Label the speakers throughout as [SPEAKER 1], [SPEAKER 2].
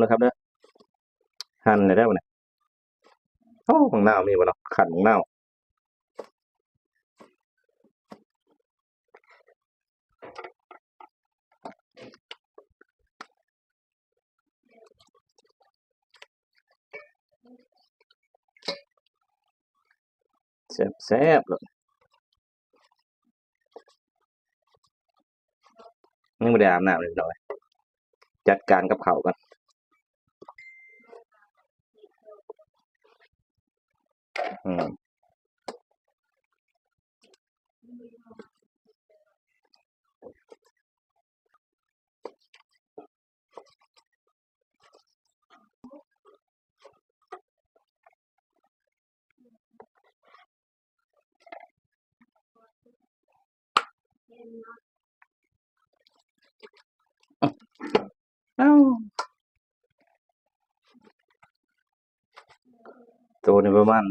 [SPEAKER 1] นะครับเด้อหั่นได้บ่เนี่ยโอ้บักนาวมีบ่เนาะขันบักนาวแซ่บๆเลยยังบ่ได้อาบน้ำเลยพี่น้อยจัดการกับข้าวก่อนอืมอ้าวตัวนี้ประมาณ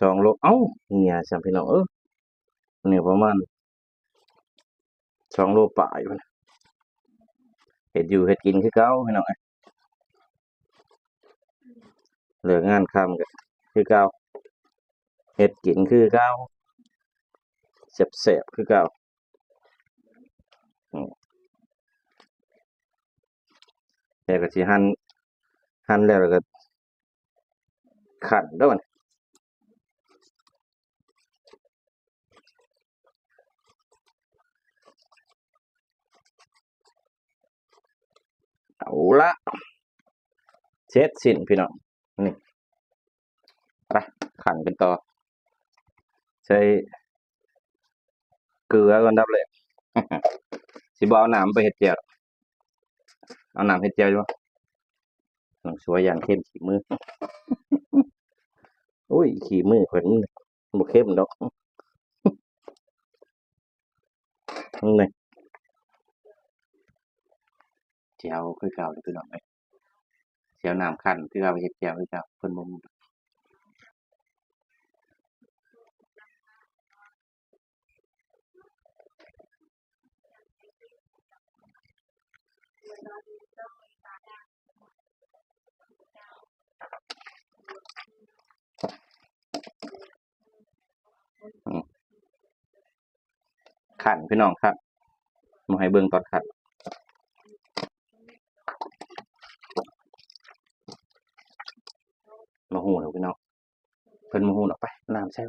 [SPEAKER 1] 2โลเอ้าเหี่ยซ้ำพี่น้องนี่ประมาณ2โลปลายพุ่นน่ะเฮ็ดอยู่เฮ็ดกินคือเก่าพี่น้องเอ้ยเลิกงานค่ำก็คือเก่าเฮ็ดกินคือเก่าแซ่บๆคือเก่าอืมแล้วก็สิหั่นแล้วก็คั่นเด้อบัดนี้เอาละเสร็จสิ้นพี่น้องนี่ไปคั่นกันต่อใส่เกลือก่อนอันดับแรก สิบ่เอาน้ำไปเฮ็ดแจ่วเอาน้ำเฮ็ดแจ่วอยู่บ่น้องสัวย่านเค็มขี้มืออุ้ยขี้มือเพิ่นบ่เค็มดอกนี่แจ่วคือเก่าเด้อพี่น้องเอ้ยสิเอาน้ำคั่นคือเอาไปเฮ็ดแจ่วคือเก่าเพิ่นบ่มีอืมคั่นพี่น้องครับบ่ให้เบิ่งตอนคั่นบ่ฮู้ดอกพี่น้องเพิ่นบ่ฮู้ดอกไปน้ำใส่